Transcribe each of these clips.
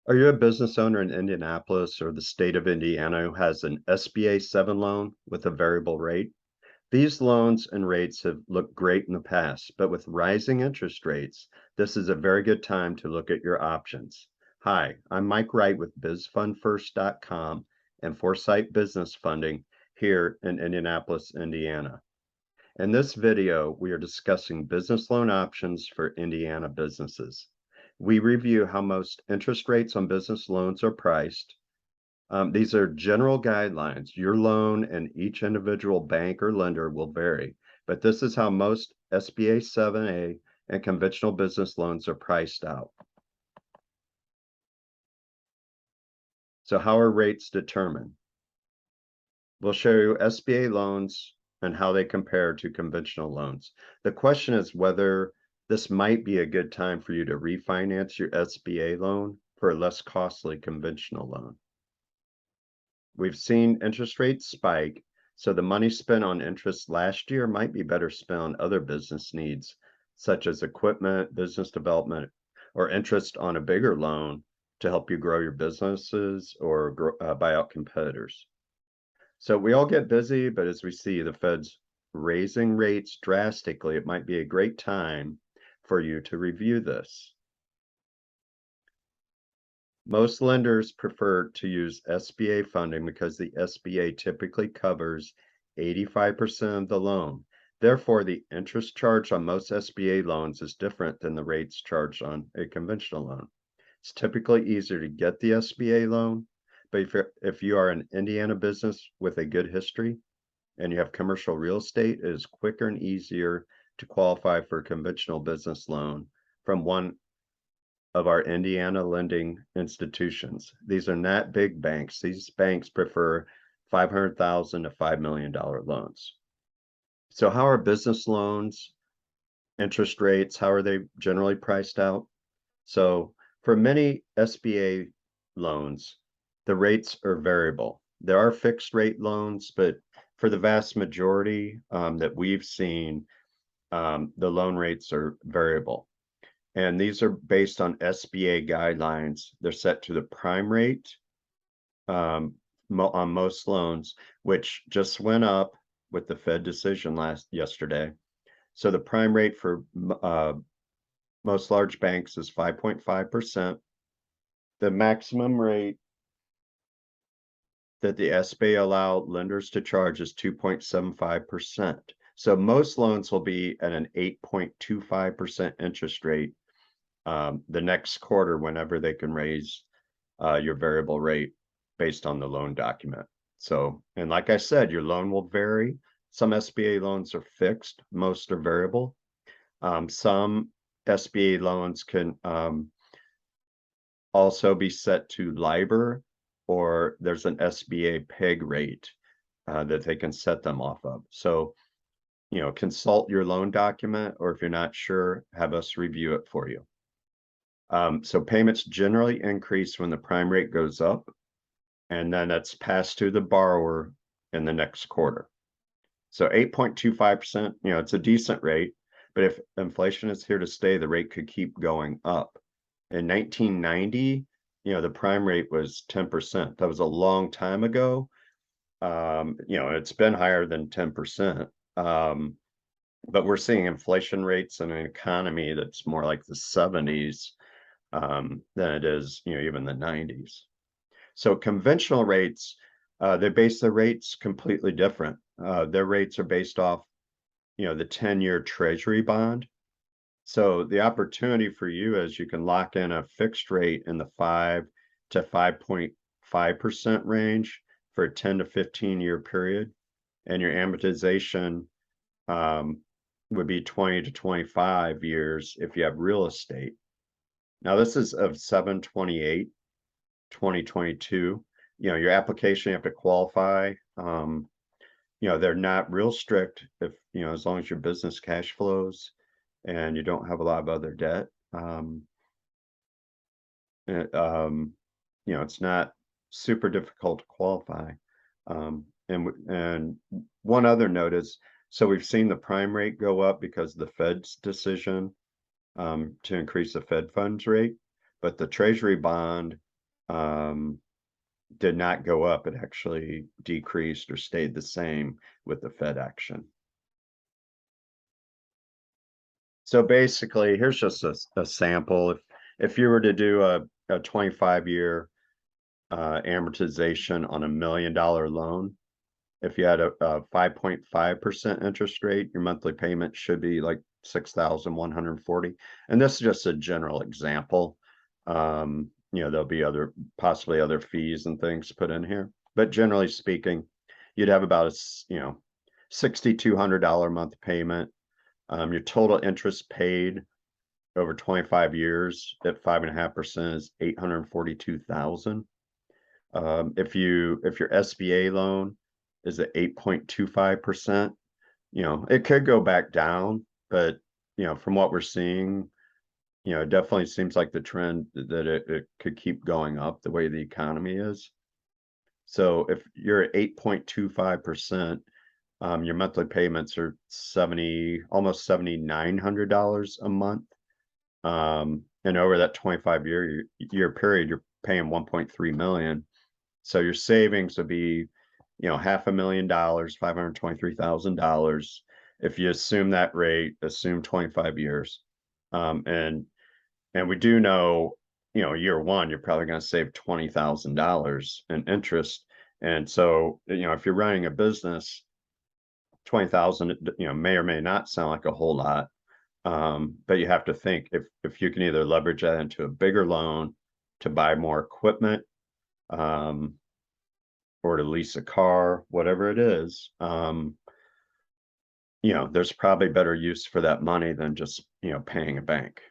Are you a business owner in Indianapolis or the state of Indiana who has an SBA 7 loan with a variable rate? These loans and rates have looked great in the past, but with rising interest rates, this is a very good time to look at your options. Hi, I'm Mike Wright with BizFundFirst.com and Foresight Business Funding here in Indianapolis, Indiana. In this video, we are discussing business loan options for Indiana businesses. We review how most interest rates on business loans are priced. These are general guidelines. Your loan and each individual bank or lender will vary, but this is how most SBA 7A and conventional business loans are priced out. So how are rates determined? We'll show you SBA loans and how they compare to conventional loans. The question is whether this might be a good time for you to refinance your SBA loan for a less costly conventional loan. We've seen interest rates spike, so the money spent on interest last year might be better spent on other business needs, such as equipment, business development, or interest on a bigger loan to help you grow your businesses or buy out competitors. So we all get busy, but as we see the Fed's raising rates drastically, it might be a great time for you to review this. Most lenders prefer to use SBA funding because the SBA typically covers 85% of the loan. Therefore, the interest charged on most SBA loans is different than the rates charged on a conventional loan. It's typically easier to get the SBA loan, but if you are an Indiana business with a good history and you have commercial real estate, it is quicker and easier to qualify for a conventional business loan from one of our Indiana lending institutions. These are not big banks. These banks prefer $500,000 to $5 million loans. So how are business loans, interest rates, how are they generally priced out? So for many SBA loans, the rates are variable. There are fixed rate loans, but for the vast majority that we've seen, the loan rates are variable. And these are based on SBA guidelines. They're set to the prime rate on most loans, which just went up with the Fed decision yesterday. So the prime rate for most large banks is 5.5%. The maximum rate that the SBA allow lenders to charge is 2.75%. So most loans will be at an 8.25% interest rate the next quarter whenever they can raise your variable rate based on the loan document. So, and like I said, your loan will vary. Some SBA loans are fixed, most are variable. Some SBA loans can also be set to LIBOR, or there's an SBA peg rate that they can set them off of. So, you know, consult your loan document, or if you're not sure, have us review it for you. So payments generally increase when the prime rate goes up, and then that's passed to the borrower in the next quarter. So 8.25%, you know, it's a decent rate, but if inflation is here to stay, the rate could keep going up. In 1990, you know, the prime rate was 10%. That was a long time ago. You know, it's been higher than 10%. But we're seeing inflation rates in an economy that's more like the 70s than it is, you know, even the 90s. So conventional rates, they base their rates completely different. Their rates are based off, you know, the 10-year treasury bond. So the opportunity for you is you can lock in a fixed rate in the 5 to 5.5% range for a 10 to 15-year period, and your amortization would be 20 to 25 years if you have real estate. Now, this is of 7/28/2022. You know, your application, you have to qualify. You know, they're not real strict if, you know, as long as your business cash flows and you don't have a lot of other debt. You know, it's not super difficult to qualify. And one other note is, so we've seen the prime rate go up because of the Fed's decision to increase the Fed funds rate, but the treasury bond did not go up. It actually decreased or stayed the same with the Fed action. So basically, here's just a sample. If you were to do a 25-year amortization on $1 million loan, if you had a 5.5% interest rate, your monthly payment should be like 6,140. And this is just a general example. There'll be possibly other fees and things put in here, but generally speaking, you'd have about a $6,200 a month payment. Your total interest paid over 25 years at 5.5% is 842,000. If your SBA loan is at 8.25%, it could go back down, but from what we're seeing, it definitely seems like the trend that it could keep going up the way the economy is. So if you're at 8.25%, your monthly payments are almost $7,900 a month. And over that 25-year period, you're paying 1.3 million. So your savings would be, $500,000, $523,000. If you assume that rate, assume 25 years. And we do know, year one, you're probably going to save $20,000 in interest. And so, if you're running a business, 20,000, may or may not sound like a whole lot. But you have to think if you can either leverage that into a bigger loan to buy more equipment, or to lease a car, whatever it is, there's probably better use for that money than just, paying a bank.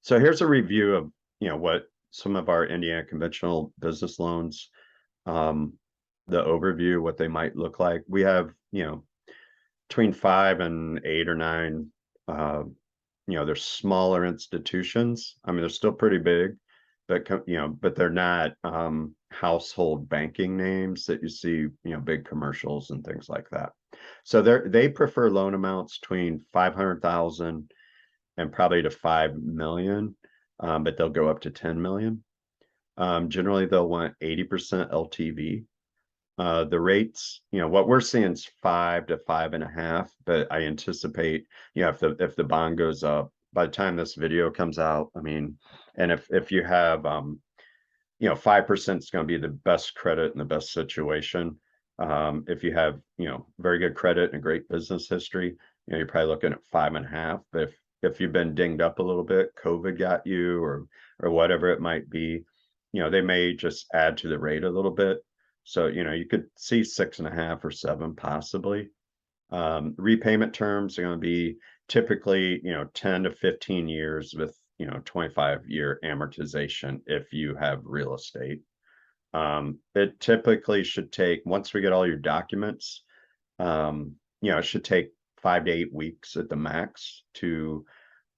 So here's a review of, what some of our Indiana conventional business loans, the overview, what they might look like. We have, between 5 and 8 or 9, they're smaller institutions. I mean, they're still pretty big, but but they're not household banking names that you see, big commercials and things like that. So they prefer loan amounts between 500,000 and probably to 5 million, but they'll go up to 10 million. Generally, they'll want 80% LTV. The rates, what we're seeing is 5 to 5.5, but I anticipate, if the bond goes up by the time this video comes out, I mean, and if you have 5% is going to be the best credit in the best situation. If you have, very good credit and a great business history, you're probably looking at 5.5. But if you've been dinged up a little bit, COVID got you, or whatever it might be, they may just add to the rate a little bit. So, you could see 6.5 or 7 possibly. Repayment terms are going to be typically, 10 to 15 years with, 25-year amortization if you have real estate. It typically should take, once we get all your documents, it should take 5 to 8 weeks at the max to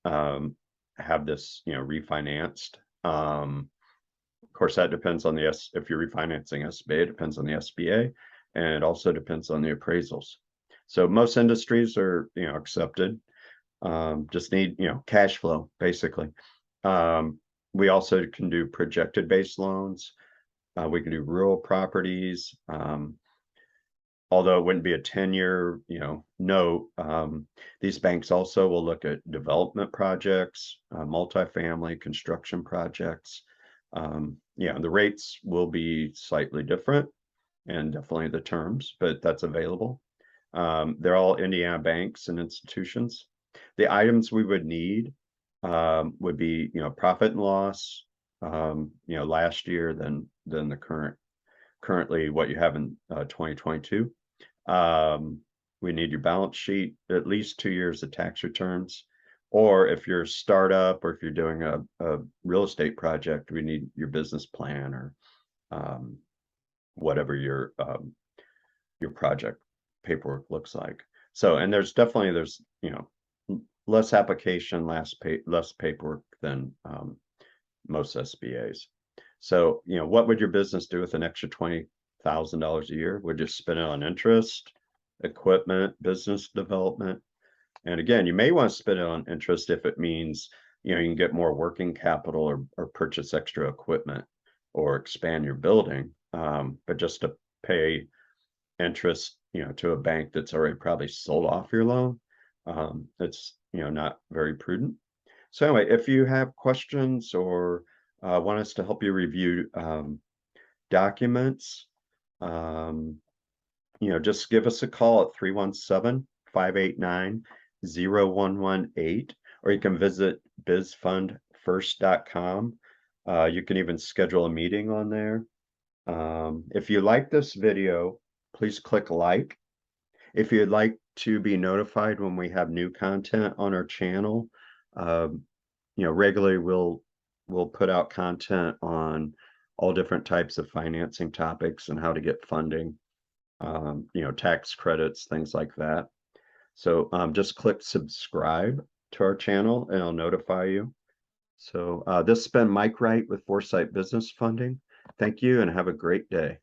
have this, refinanced. Of course, that depends on if you're refinancing SBA, it depends on the SBA, and it also depends on the appraisals. So most industries are, accepted. Just need, cash flow, basically. We also can do projected based loans. We can do rural properties. Although it wouldn't be a 10-year, note, these banks also will look at development projects, multifamily construction projects. The rates will be slightly different and definitely the terms, but that's available. They're all Indiana banks and institutions. The items we would need would be, profit and loss, last year, then the currently what you have in 2022. We need your balance sheet, at least 2 years of tax returns. Or if you're a startup or if you're doing a real estate project, we need your business plan or whatever your project paperwork looks like. So, and there's less application, less paperwork than most SBAs. So, what would your business do with an extra $20,000 a year? Would you spend it on interest, equipment, business development? And again, you may want to spend it on interest if it means, you know, you can get more working capital or purchase extra equipment or expand your building. But just to pay interest, you know, to a bank that's already probably sold off your loan, it's, you know, not very prudent. So anyway, if you have questions or want us to help you review documents, um, you know, just give us a call at 317-589-0118, or you can visit bizfundfirst.com. You can even schedule a meeting on there. If you like this video, please click like. If you'd like to be notified when we have new content on our channel, um, you know, regularly we'll put out content on all different types of financing topics and how to get funding, you know, tax credits, things like that. So just click subscribe to our channel and I'll notify you. So this has been Mike Wright with Foresight Business Funding. Thank you and have a great day.